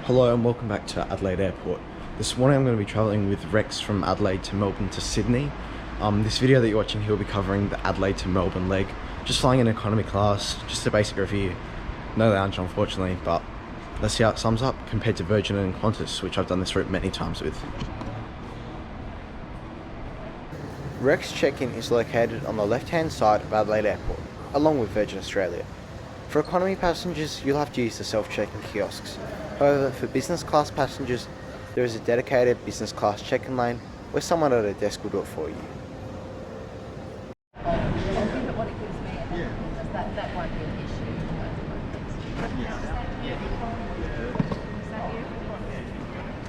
Hello and welcome back to Adelaide Airport. This morning I'm going to be travelling with Rex from Adelaide to Melbourne to Sydney. This video that you're watching here will be covering the Adelaide to Melbourne leg. Just flying in economy class, just a basic review. No lounge unfortunately, but let's see how it sums up compared to Virgin and Qantas, which I've done this route many times with. Rex check-in is located on the left-hand side of Adelaide Airport, along with Virgin Australia. For economy passengers, you'll have to use the self-check-in kiosks. However, for business class passengers, there is a dedicated business class check-in lane where someone at a desk will do it for you.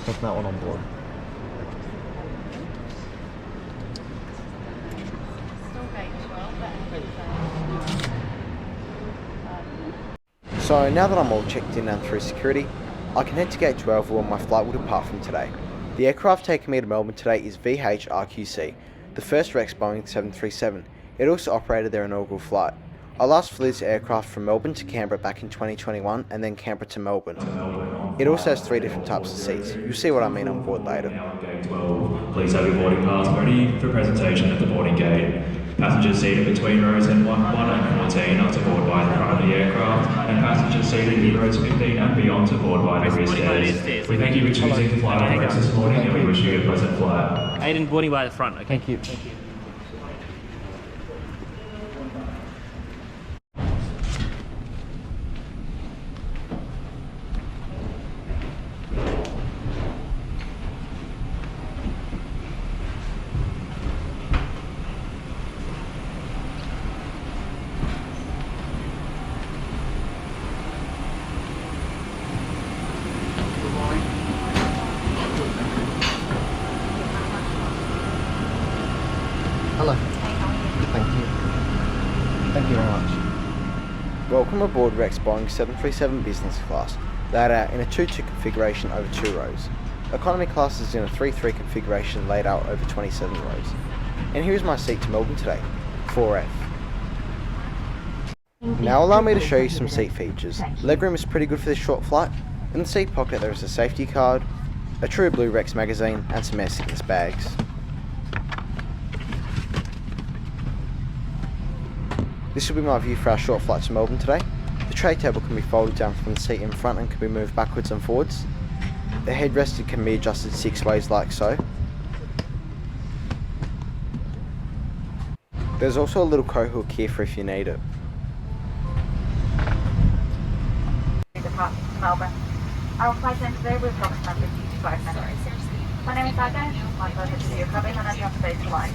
Taking that one on board. So now that I'm all checked in and through security, I can head to gate 12 where my flight will depart from today. The aircraft taking me to Melbourne today is VH-RQC, the first Rex Boeing 737. It also operated their inaugural flight. I last flew this aircraft from Melbourne to Canberra back in 2021 and then Canberra to Melbourne. It also has 3 different types of seats. You'll see what I mean on board later. Now on gate 12, please have your boarding pass ready for presentation at the boarding gate. Passengers seated between rows 1 and 14 are to board by the front of the aircraft, and passengers seated in rows 15 and beyond to board by the rear stairs. We thank you for choosing to fly on Rex this morning, and we wish you a pleasant flight. Aiden, boarding by the front, okay? Thank you. Hello. Thank you. Thank you very much. Welcome aboard Rex Boeing 737 Business Class, laid out in a 2-2 configuration over 2 rows. Economy class is in a 3-3 configuration laid out over 27 rows. And here's my seat to Melbourne today, 4F. Now allow me to show you some seat features. Legroom is pretty good for this short flight. In the seat pocket there is a safety card, a true blue Rex magazine and some air sickness bags. This will be my view for our short flight to Melbourne today. The tray table can be folded down from the seat in front and can be moved backwards and forwards. The headrest can be adjusted 6 ways like so. There's also a little coat hook here for if you need it. Departing to Melbourne. Our flight time today will approximately 55 minutes. My name is Aga. My pleasure to see you coming on your today's flight.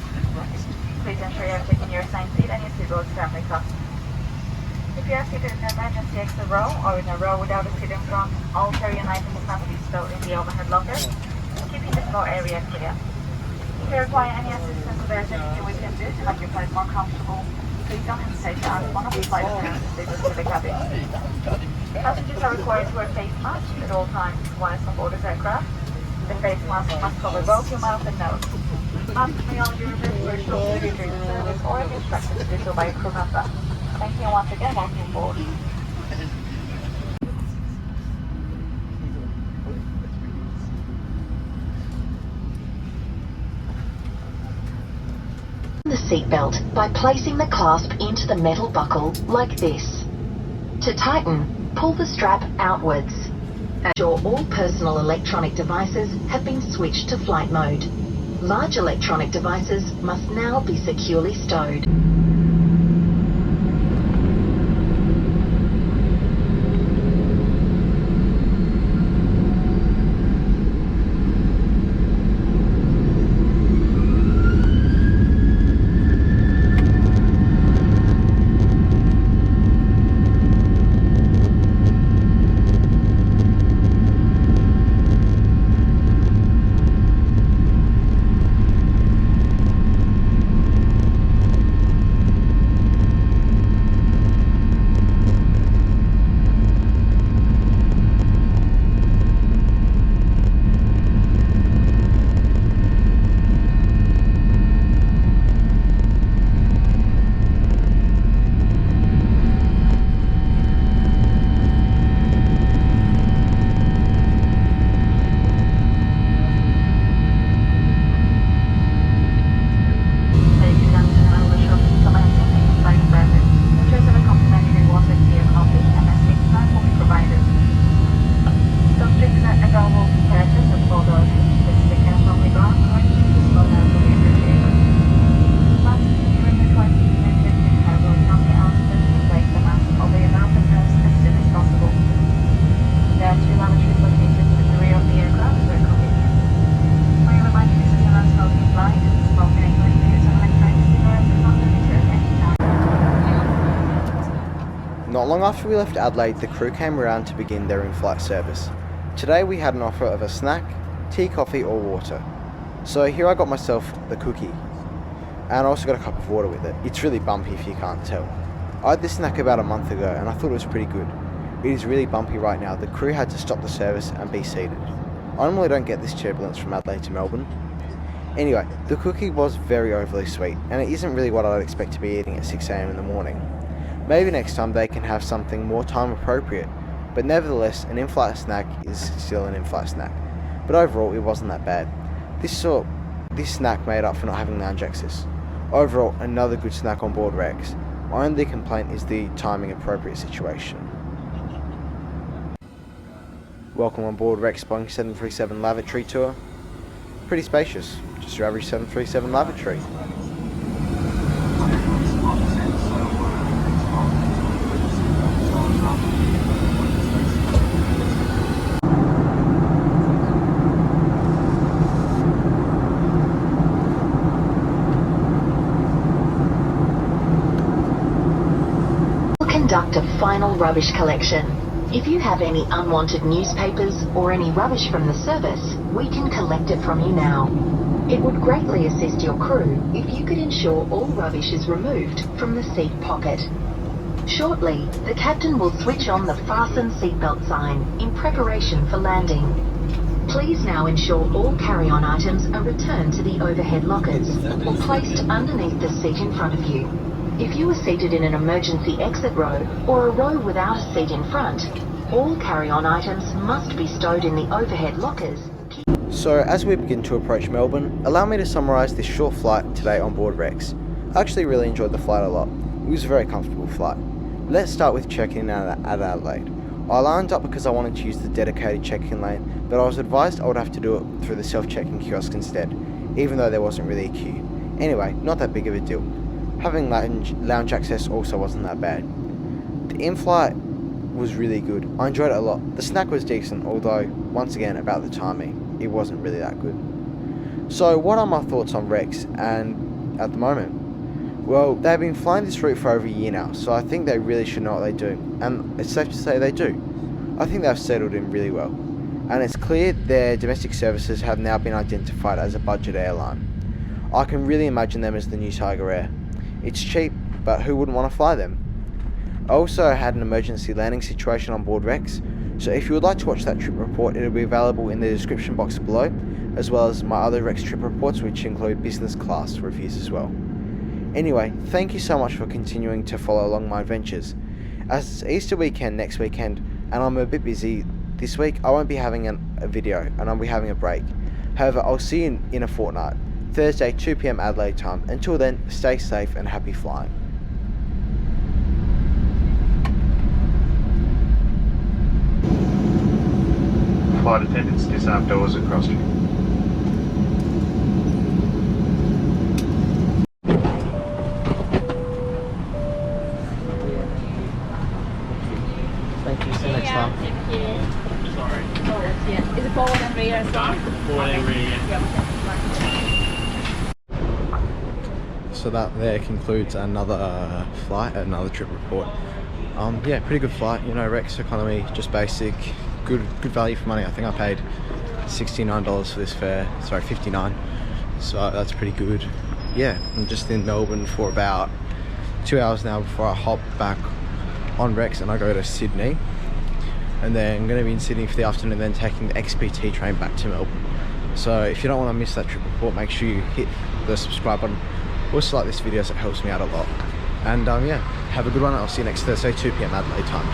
Please ensure you have taken your assigned seat and your seatbelt is firmly fastened. If you are seated in an emergency exit row or in a row without a seat in front, all carry-on items must be stored in the overhead locker, keeping the floor area clear. If you require any assistance, there is anything we can do to make your flight more comfortable. Please don't hesitate to ask one of the flight attendants to take us to the cabin. Passengers are required to wear face masks at all times whilst on board this aircraft. The face mask must cover both your mouth and nose. Masks may only be removed for a short period during the service or if instructed to do so by a crew member. Thank you once again, welcome aboard. The seatbelt by placing the clasp into the metal buckle like this. To tighten, pull the strap outwards. Ensure all personal electronic devices have been switched to flight mode. Large electronic devices must now be securely stowed. after we left Adelaide, the crew came around to begin their in-flight service. Today we had an offer of a snack, tea, coffee or water. So here I got myself the cookie, and I also got a cup of water with it. It's really bumpy if you can't tell. I had this snack about a month ago and I thought it was pretty good. It is really bumpy right now. The crew had to stop the service and be seated. I normally don't get this turbulence from Adelaide to Melbourne. Anyway, the cookie was very overly sweet, and it isn't really what I'd expect to be eating at 6 AM in the morning. Maybe next time they can have something more time appropriate, but nevertheless, an in-flight snack is still an in-flight snack. But overall, it wasn't that bad. This snack made up for not having lounge access. Overall, another good snack on board Rex. My only complaint is the timing appropriate situation. Welcome on board Rex Boeing 737 lavatory tour. Pretty spacious, just your average 737 lavatory. We'll conduct a final rubbish collection. If you have any unwanted newspapers or any rubbish from the service, we can collect it from you now. It would greatly assist your crew if you could ensure all rubbish is removed from the seat pocket. Shortly, the captain will switch on the fasten seatbelt sign in preparation for landing. Please now ensure all carry-on items are returned to the overhead lockers or placed underneath the seat in front of you. If you are seated in an emergency exit row or a row without a seat in front, all carry-on items must be stowed in the overhead lockers. So as we begin to approach Melbourne, allow me to summarise this short flight today on board Rex. I actually really enjoyed the flight a lot. It was a very comfortable flight. Let's start with check-in at Adelaide. I lined up because I wanted to use the dedicated check-in lane, but I was advised I would have to do it through the self-check-in kiosk instead, even though there wasn't really a queue. Anyway, not that big of a deal. Having lounge access also wasn't that bad. The in-flight was really good. I enjoyed it a lot. The snack was decent, although, once again, about the timing, it wasn't really that good. So, what are my thoughts on Rex and at the moment? Well, they've been flying this route for over a year now, so I think they really should know what they do, and it's safe to say they do. I think they've settled in really well, and it's clear their domestic services have now been identified as a budget airline. I can really imagine them as the new Tiger Air. It's cheap, but who wouldn't want to fly them? I also had an emergency landing situation on board Rex, so if you would like to watch that trip report, it'll be available in the description box below, as well as my other Rex trip reports, which include business class reviews as well. Anyway, thank you so much for continuing to follow along my adventures. As it's Easter weekend next weekend, and I'm a bit busy this week, I won't be having a video, and I'll be having a break. However, I'll see you in a fortnight. Thursday, 2 PM Adelaide time. Until then, stay safe and happy flying. Flight attendants, disarm doors across you. Thank you, see you next time. Sorry. Is it forward and rear as well? Forward and rear, yeah. So that there concludes another flight, another trip report. Yeah, pretty good flight. You know, Rex economy, just basic, good value for money. I think I paid $69 for this fare. Sorry, $59. So that's pretty good. Yeah, I'm just in Melbourne for about 2 hours now before I hop back on Rex and I go to Sydney. And then I'm going to be in Sydney for the afternoon, then taking the XPT train back to Melbourne. So if you don't want to miss that trip report, make sure you hit the subscribe button. Also like this video, as it helps me out a lot. And yeah, have a good one. I'll see you next Thursday, 2 PM Adelaide time.